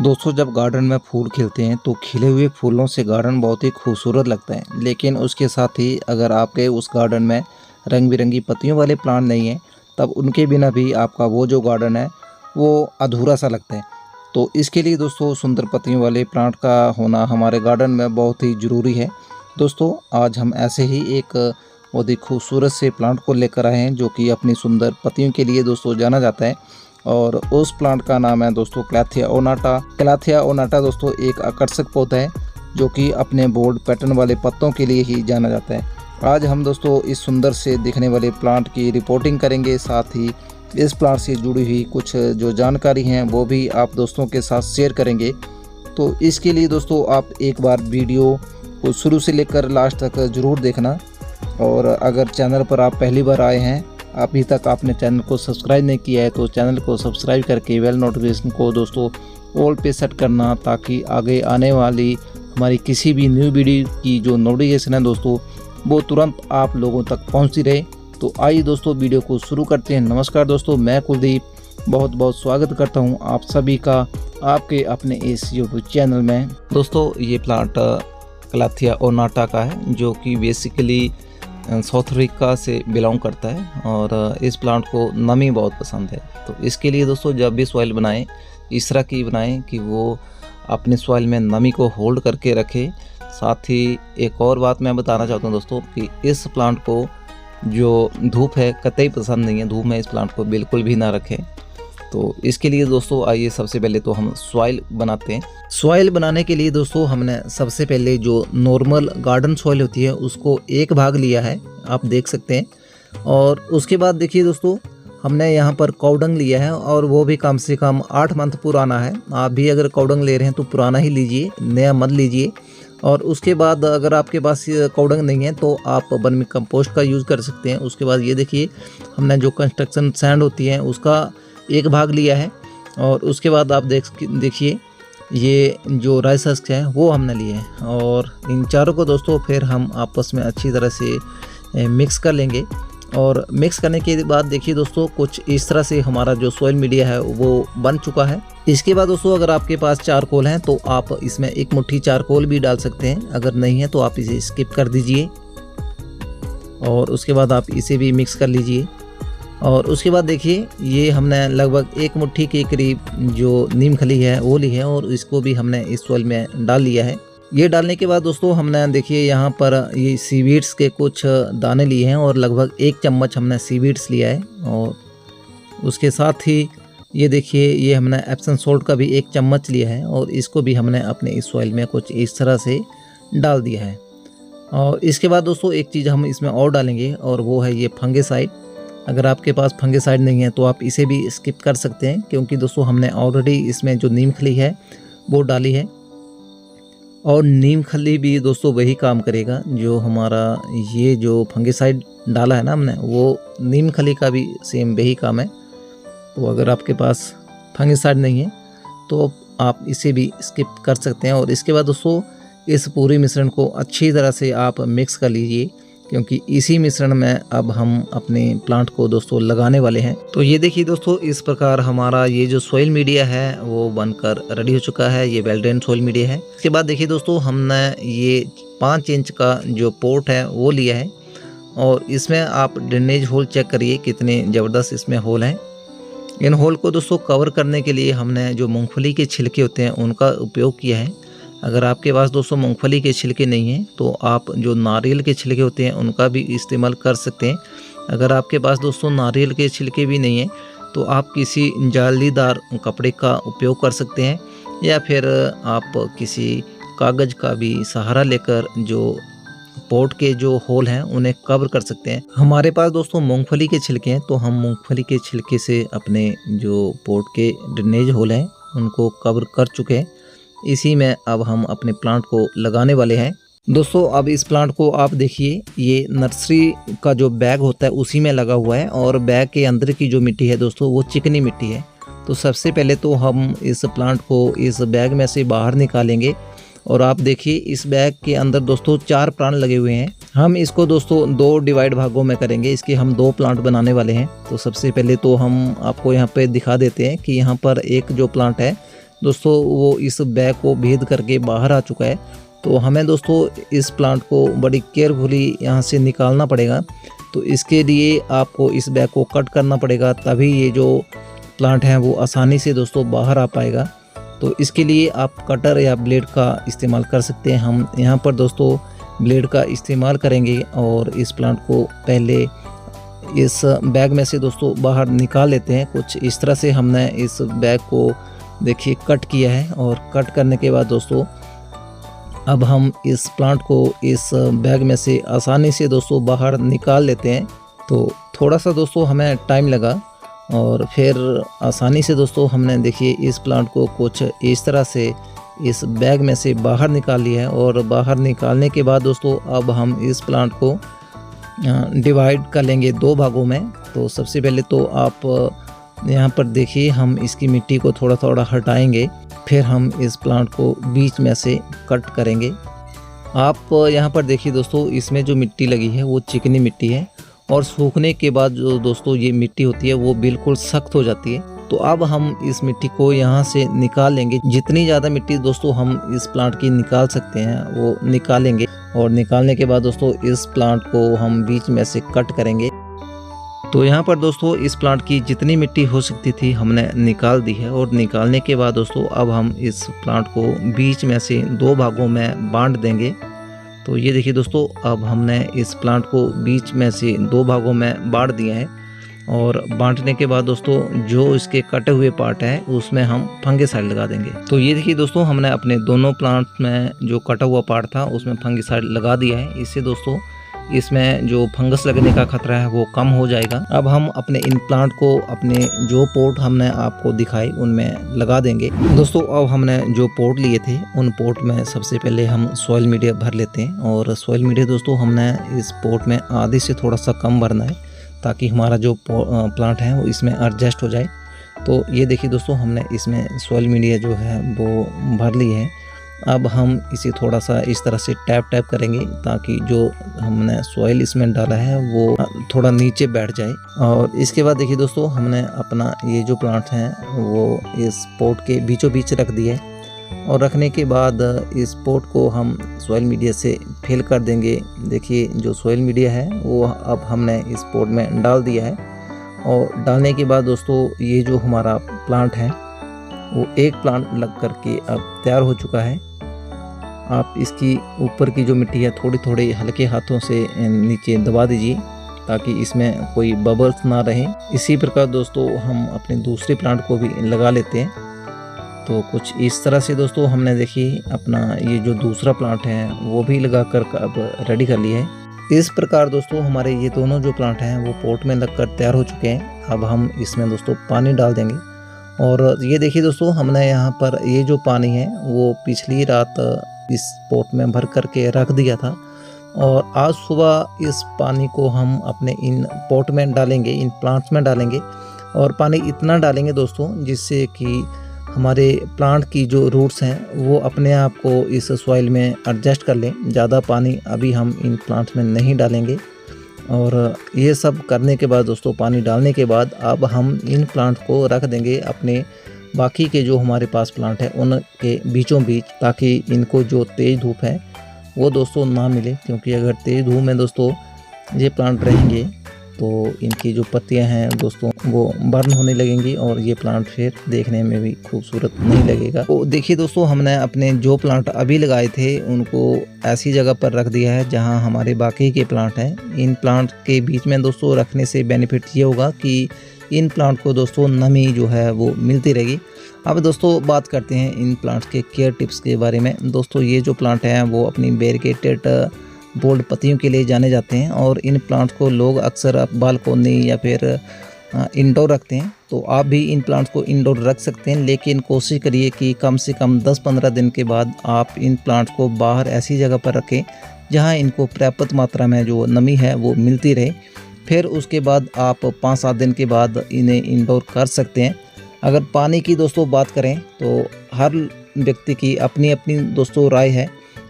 दोस्तों जब गार्डन में फूल खिलते हैं तो खिले हुए फूलों से गार्डन बहुत ही खूबसूरत लगता है। लेकिन उसके साथ ही अगर आपके उस गार्डन में रंग बिरंगी पत्तियों वाले प्लांट नहीं हैं, तब उनके बिना भी आपका वो जो गार्डन है वो अधूरा सा लगता है। तो इसके लिए दोस्तों सुंदर पत्तियों वाले प्लांट का होना हमारे गार्डन में बहुत ही ज़रूरी है। दोस्तों आज हम ऐसे ही एक बहुत ही खूबसूरत से प्लांट को लेकर आए हैं जो कि अपनी सुंदर पत्तियों के लिए दोस्तों जाना जाता है, और उस प्लांट का नाम है दोस्तों कैलाथिया ओनाटा। कैलाथिया ओनाटा दोस्तों एक आकर्षक पौधा है जो कि अपने बोल्ड पैटर्न वाले पत्तों के लिए ही जाना जाता है। आज हम दोस्तों इस सुंदर से दिखने वाले प्लांट की रिपोर्टिंग करेंगे, साथ ही इस प्लांट से जुड़ी हुई कुछ जो जानकारी हैं वो भी आप दोस्तों के साथ शेयर करेंगे। तो इसके लिए दोस्तों आप एक बार वीडियो को शुरू से लेकर लास्ट तक ज़रूर देखना, और अगर चैनल पर आप पहली बार आए हैं, अभी तक आपने चैनल को सब्सक्राइब नहीं किया है, तो चैनल को सब्सक्राइब करके बेल नोटिफिकेशन को दोस्तों ऑल पे सेट करना, ताकि आगे आने वाली हमारी किसी भी न्यू वीडियो की जो नोटिफिकेशन है दोस्तों वो तुरंत आप लोगों तक पहुंचती रहे। तो आइए दोस्तों वीडियो को शुरू करते हैं। नमस्कार दोस्तों, मैं कुलदीप बहुत बहुत स्वागत करता हूं आप सभी का आपके अपने इस यूट्यूब चैनल में। दोस्तों ये प्लांट कैलाथिया ओनाटा का है जो कि बेसिकली साउथ अफ्रीका से बिलोंग करता है, और इस प्लांट को नमी बहुत पसंद है। तो इसके लिए दोस्तों जब भी सॉइल बनाएं इस तरह की बनाएं कि वो अपने सॉइल में नमी को होल्ड करके रखे। साथ ही एक और बात मैं बताना चाहता हूं दोस्तों कि इस प्लांट को जो धूप है कतई पसंद नहीं है, धूप में इस प्लांट को बिल्कुल भी ना रखें। तो इसके लिए दोस्तों आइए सबसे पहले तो हम सॉइल बनाते हैं। सॉइल बनाने के लिए दोस्तों हमने सबसे पहले जो नॉर्मल गार्डन सॉइल होती है उसको एक भाग लिया है, आप देख सकते हैं। और उसके बाद देखिए दोस्तों हमने यहाँ पर काउडंग लिया है, और वो भी कम से कम 8 मंथ पुराना है। आप भी अगर काउडंग ले रहे हैं तो पुराना ही लीजिए, नया मत लीजिए। और उसके बाद अगर आपके पास काउडंग नहीं है तो आप वर्मी कंपोस्ट का यूज़ कर सकते हैं। उसके बाद ये देखिए हमने जो कंस्ट्रक्शन सैंड होती है उसका एक भाग लिया है, और उसके बाद आप देखिए ये जो राइस हस्क है वो हमने लिए हैं। और इन चारों को दोस्तों फिर हम आपस में अच्छी तरह से मिक्स कर लेंगे। और मिक्स करने के बाद देखिए दोस्तों कुछ इस तरह से हमारा जो सॉइल मीडिया है वो बन चुका है। इसके बाद दोस्तों अगर आपके पास चारकोल हैं तो आप इसमें एक मुट्ठी चारकोल भी डाल सकते हैं, अगर नहीं है तो आप इसे स्किप कर दीजिए। और उसके बाद आप इसे भी मिक्स कर लीजिए। और उसके बाद देखिए ये हमने लगभग एक मुट्ठी के करीब जो नीम खली है वो ली है, और इसको भी हमने इस सॉइल में डाल लिया है। ये डालने के बाद दोस्तों हमने देखिए यहाँ पर ये सीवीड्स के कुछ दाने लिए हैं, और लगभग 1 चम्मच हमने सीवीड्स लिया है। और उसके साथ ही ये देखिए ये हमने एप्सम सॉल्ट का भी 1 चम्मच लिया है, और इसको भी हमने अपने इस सॉइल में कुछ इस तरह से डाल दिया है। और इसके बाद दोस्तों एक चीज़ हम इसमें और डालेंगे, और वो है ये फंगिसाइड। अगर आपके पास फंगिसाइड नहीं है तो आप इसे भी स्किप कर सकते हैं, क्योंकि दोस्तों हमने ऑलरेडी इसमें जो नीम खली है वो डाली है। और नीम खली भी दोस्तों वही काम करेगा जो हमारा ये जो फंगिसाइड डाला है ना हमने, वो नीम खली का भी सेम वही काम है। तो अगर आपके पास फंगिसाइड नहीं है तो आप इसे भी स्किप कर सकते हैं। और इसके बाद दोस्तों इस पूरे मिश्रण को अच्छी तरह से आप मिक्स कर लीजिए, क्योंकि इसी मिश्रण में अब हम अपने प्लांट को दोस्तों लगाने वाले हैं। तो ये देखिए दोस्तों इस प्रकार हमारा ये जो सॉइल मीडिया है वो बनकर रेडी हो चुका है। ये वेल ड्रेन्ड सॉइल मीडिया है। इसके बाद देखिए दोस्तों हमने ये 5 इंच का जो पोर्ट है वो लिया है, और इसमें आप ड्रेनेज होल चेक करिए कितने ज़बरदस्त इसमें होल हैं। इन होल को दोस्तों कवर करने के लिए हमने जो मूँगफली के छिलके होते हैं उनका उपयोग किया है। अगर आपके पास दोस्तों मूंगफली के छिलके नहीं हैं तो आप जो नारियल के छिलके होते हैं उनका भी इस्तेमाल कर सकते हैं। अगर आपके पास दोस्तों नारियल के छिलके भी नहीं हैं तो आप किसी जालीदार कपड़े का उपयोग कर सकते हैं, या फिर आप किसी कागज़ का भी सहारा लेकर जो पोट के जो होल हैं उन्हें कवर कर सकते हैं। हमारे पास दोस्तों मूंगफली के छिलके हैं, तो हम मूंगफली के छिलके से अपने जो पोट के ड्रेनेज होल हैं उनको कवर कर चुके हैं। इसी में अब हम अपने प्लांट को लगाने वाले हैं। दोस्तों अब इस प्लांट को आप देखिए ये नर्सरी का जो बैग होता है उसी में लगा हुआ है, और बैग के अंदर की जो मिट्टी है दोस्तों वो चिकनी मिट्टी है। तो सबसे पहले तो हम इस प्लांट को इस बैग में से बाहर निकालेंगे, और आप देखिए इस बैग के अंदर दोस्तों 4 प्लांट लगे हुए हैं। हम इसको दोस्तों 2 डिवाइड भागों में करेंगे, इसके हम 2 प्लांट बनाने वाले हैं। तो सबसे पहले तो हम आपको यहाँ पे दिखा देते हैं कि यहाँ पर एक जो प्लांट है दोस्तों वो इस बैग को भेद करके बाहर आ चुका है। तो हमें दोस्तों इस प्लांट को बड़ी केयरफुली यहाँ से निकालना पड़ेगा। तो इसके लिए आपको इस बैग को कट करना पड़ेगा, तभी ये जो प्लांट है वो आसानी से दोस्तों बाहर आ पाएगा। तो इसके लिए आप कटर या ब्लेड का इस्तेमाल कर सकते हैं। हम यहाँ पर दोस्तों ब्लेड का इस्तेमाल करेंगे और इस प्लांट को पहले इस बैग में से दोस्तों बाहर निकाल लेते हैं। कुछ इस तरह से हमने इस बैग को देखिए कट किया है, और कट करने के बाद दोस्तों अब हम इस प्लांट को इस बैग में से आसानी से दोस्तों बाहर निकाल लेते हैं। तो थोड़ा सा दोस्तों हमें टाइम लगा, और फिर आसानी से दोस्तों हमने देखिए इस प्लांट को कुछ इस तरह से इस बैग में से बाहर निकाल लिया है। और बाहर निकालने के बाद दोस्तों अब हम इस प्लांट को डिवाइड कर लेंगे 2 भागों में। तो सबसे पहले तो आप यहाँ पर देखिए हम इसकी मिट्टी को थोड़ा थोड़ा हटाएंगे, फिर हम इस प्लांट को बीच में से कट करेंगे। आप यहाँ पर देखिए दोस्तों इसमें जो मिट्टी लगी है वो चिकनी मिट्टी है, और सूखने के बाद जो दोस्तों ये मिट्टी होती है वो बिल्कुल सख्त हो जाती है। तो अब हम इस मिट्टी को यहाँ से निकाल लेंगे। जितनी ज़्यादा मिट्टी दोस्तों हम इस प्लांट की निकाल सकते हैं वो निकालेंगे, और निकालने के बाद दोस्तों इस प्लांट को हम बीच में से कट करेंगे। तो यहाँ पर दोस्तों इस प्लांट की जितनी मिट्टी हो सकती थी हमने निकाल दी है, और निकालने के बाद दोस्तों अब हम इस प्लांट को बीच में से 2 भागों में बांट देंगे। तो ये देखिए दोस्तों अब हमने इस प्लांट को बीच में से 2 भागों में बांट दिया है, और बांटने के बाद दोस्तों जो इसके कटे हुए पार्ट है उसमें हम फंगिसाइड लगा देंगे। तो ये देखिए दोस्तों हमने अपने दोनों प्लांट में जो कटा हुआ पार्ट था उसमें फंगिसाइड लगा दिया है। इससे दोस्तों इसमें जो फंगस लगने का खतरा है वो कम हो जाएगा। अब हम अपने इन प्लांट को अपने जो पोट हमने आपको दिखाई उनमें लगा देंगे। दोस्तों अब हमने जो पोट लिए थे उन पोट में सबसे पहले हम सॉइल मीडिया भर लेते हैं, और सॉइल मीडिया दोस्तों हमने इस पोट में आधे से थोड़ा सा कम भरना है, ताकि हमारा जो प्लांट है वो इसमें एडजस्ट हो जाए। तो ये देखिए दोस्तों हमने इसमें सॉइल मीडिया जो है वो भर ली है। अब हम इसे थोड़ा सा इस तरह से टैप करेंगे, ताकि जो हमने सॉइल इसमें डाला है वो थोड़ा नीचे बैठ जाए। और इसके बाद देखिए दोस्तों हमने अपना ये जो प्लांट है वो इस पोट के बीचों बीच रख दिया है, और रखने के बाद इस पोट को हम सॉइल मीडिया से फिल कर देंगे। देखिए जो सॉइल मीडिया है वो अब हमने इस पोट में डाल दिया है, और डालने के बाद दोस्तों ये जो हमारा प्लांट है वो एक प्लांट लग करके अब तैयार हो चुका है। आप इसकी ऊपर की जो मिट्टी है थोड़ी थोड़ी हल्के हाथों से नीचे दबा दीजिए, ताकि इसमें कोई बबल्स ना रहे। इसी प्रकार दोस्तों हम अपने दूसरे प्लांट को भी लगा लेते हैं। तो कुछ इस तरह से दोस्तों हमने देखिए अपना ये जो दूसरा प्लांट है वो भी लगा कर अब रेडी कर लिया है। इस प्रकार दोस्तों हमारे ये दोनों जो प्लांट हैं वो पोट में लगकर तैयार हो चुके हैं। अब हम इसमें दोस्तों पानी डाल देंगे, और ये देखिए दोस्तों हमने यहाँ पर ये जो पानी है वो पिछली रात इस पोट में भर करके रख दिया था, और आज सुबह इस पानी को हम अपने इन पोट में डालेंगे, इन प्लांट्स में डालेंगे। और पानी इतना डालेंगे दोस्तों जिससे कि हमारे प्लांट की जो रूट्स हैं वो अपने आप को इस सॉइल में एडजस्ट कर लें। ज़्यादा पानी अभी हम इन प्लांट्स में नहीं डालेंगे। और ये सब करने के बाद दोस्तों पानी डालने के बाद अब हम इन प्लांट को रख देंगे अपने बाकी के जो हमारे पास प्लांट है उनके बीचों बीच, ताकि इनको जो तेज़ धूप है वो दोस्तों ना मिले। क्योंकि अगर तेज़ धूप में दोस्तों ये प्लांट रहेंगे तो इनकी जो पत्तियां हैं दोस्तों वो बर्न होने लगेंगी, और ये प्लांट फिर देखने में भी खूबसूरत नहीं लगेगा। तो देखिए दोस्तों हमने अपने जो प्लांट अभी लगाए थे उनको ऐसी जगह पर रख दिया है जहां हमारे बाकी के प्लांट हैं। इन प्लांट के बीच में दोस्तों रखने से बेनिफिट ये होगा कि इन प्लांट को दोस्तों नमी जो है वो मिलती रहेगी। अब दोस्तों बात करते हैं इन प्लांट्स के केयर टिप्स के बारे में। दोस्तों ये जो प्लांट हैं वो अपनी वेरीगेटेड बोल्ड पत्तियों के लिए जाने जाते हैं, और इन प्लांट्स को लोग अक्सर बालकोनी या फिर इंडोर रखते हैं। तो आप भी इन प्लांट्स को इंडोर रख सकते हैं, लेकिन कोशिश करिए कि कम से कम 10-15 दिन के बाद आप इन प्लांट्स को बाहर ऐसी जगह पर रखें जहां इनको पर्याप्त मात्रा में जो नमी है वो मिलती रहे। फिर उसके बाद आप 5-7 दिन के बाद इन्हें इंडोर कर सकते हैं। अगर पानी की दोस्तों बात करें तो हर व्यक्ति की अपनी अपनी दोस्तों राय है।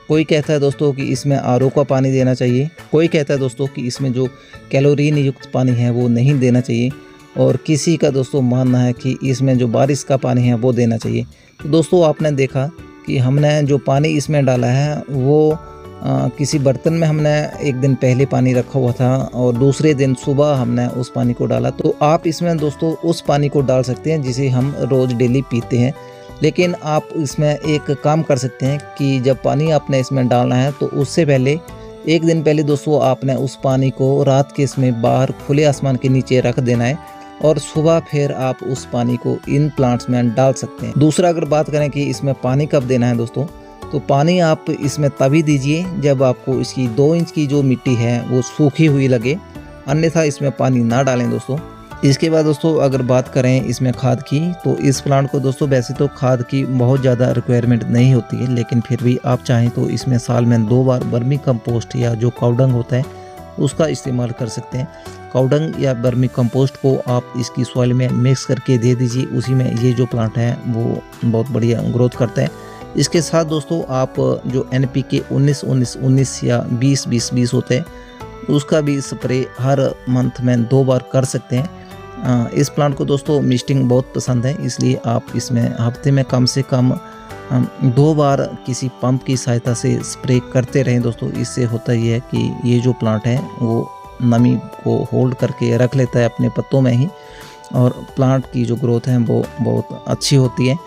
कोई कहता है दोस्तों कि इसमें आरओ का पानी देना चाहिए, कोई कहता है दोस्तों कि इसमें जो कैलोरीन युक्त पानी है वो नहीं देना चाहिए, और किसी का दोस्तों मानना है कि इसमें जो बारिश का पानी है वो देना चाहिए। तो दोस्तों आपने देखा कि हमने जो पानी इसमें डाला है वो किसी बर्तन में हमने एक दिन पहले पानी रखा हुआ था और दूसरे दिन सुबह हमने उस पानी को डाला। तो आप इसमें दोस्तों उस पानी को डाल सकते हैं जिसे हम रोज़ डेली पीते हैं। लेकिन आप इसमें एक काम कर सकते हैं कि जब पानी आपने इसमें डालना है तो उससे पहले एक दिन पहले दोस्तों आपने उस पानी को रात के इसमें बाहर खुले आसमान के नीचे रख देना है और सुबह फिर आप उस पानी को इन प्लांट्स में डाल सकते हैं। दूसरा अगर बात करें कि इसमें पानी कब देना है दोस्तों, तो पानी आप इसमें तभी दीजिए जब आपको इसकी 2 इंच की जो मिट्टी है वो सूखी हुई लगे, अन्यथा इसमें पानी ना डालें दोस्तों। इसके बाद दोस्तों अगर बात करें इसमें खाद की, तो इस प्लांट को दोस्तों वैसे तो खाद की बहुत ज़्यादा रिक्वायरमेंट नहीं होती है, लेकिन फिर भी आप चाहें तो इसमें साल में 2 बार वर्मी कंपोस्ट या जो काउडंग होता है उसका इस्तेमाल कर सकते हैं। काउडंग या वर्मी कंपोस्ट को आप इसकी सॉइल में मिक्स करके दे दीजिए, उसी में ये जो प्लांट है वो बहुत बढ़िया ग्रोथ करता है। इसके साथ दोस्तों आप जो NPK 19-19-19 या 20-20-20 होते हैं उसका भी स्प्रे हर मंथ में 2 बार कर सकते हैं। इस प्लांट को दोस्तों मिस्टिंग बहुत पसंद है, इसलिए आप इसमें हफ्ते में कम से कम 2 बार किसी पंप की सहायता से स्प्रे करते रहें दोस्तों। इससे होता ये है कि ये जो प्लांट है वो नमी को होल्ड करके रख लेता है अपने पत्तों में ही और प्लांट की जो ग्रोथ है वो बहुत अच्छी होती है।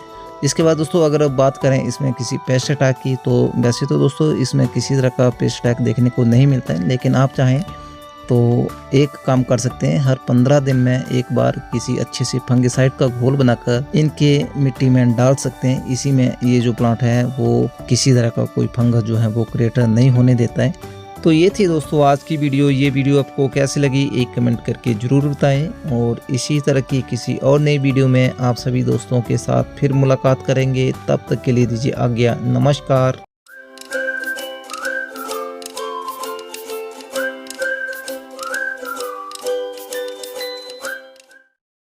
इसके बाद दोस्तों अगर बात करें इसमें किसी पेस्ट अटैक की, तो वैसे तो दोस्तों इसमें किसी तरह का पेस्ट अटैक देखने को नहीं मिलता है, लेकिन आप चाहें तो एक काम कर सकते हैं, हर 15 दिन में एक बार किसी अच्छे से फंगिसाइड का घोल बनाकर इनके मिट्टी में डाल सकते हैं। इसी में ये जो प्लांट है वो किसी तरह का कोई फंगस जो है वो क्रिएट नहीं होने देता है। तो ये थी दोस्तों आज की वीडियो। ये वीडियो आपको कैसी लगी एक कमेंट करके ज़रूर बताएं और इसी तरह की किसी और नई वीडियो में आप सभी दोस्तों के साथ फिर मुलाकात करेंगे। तब तक के लिए दीजिए आज्ञा। नमस्कार।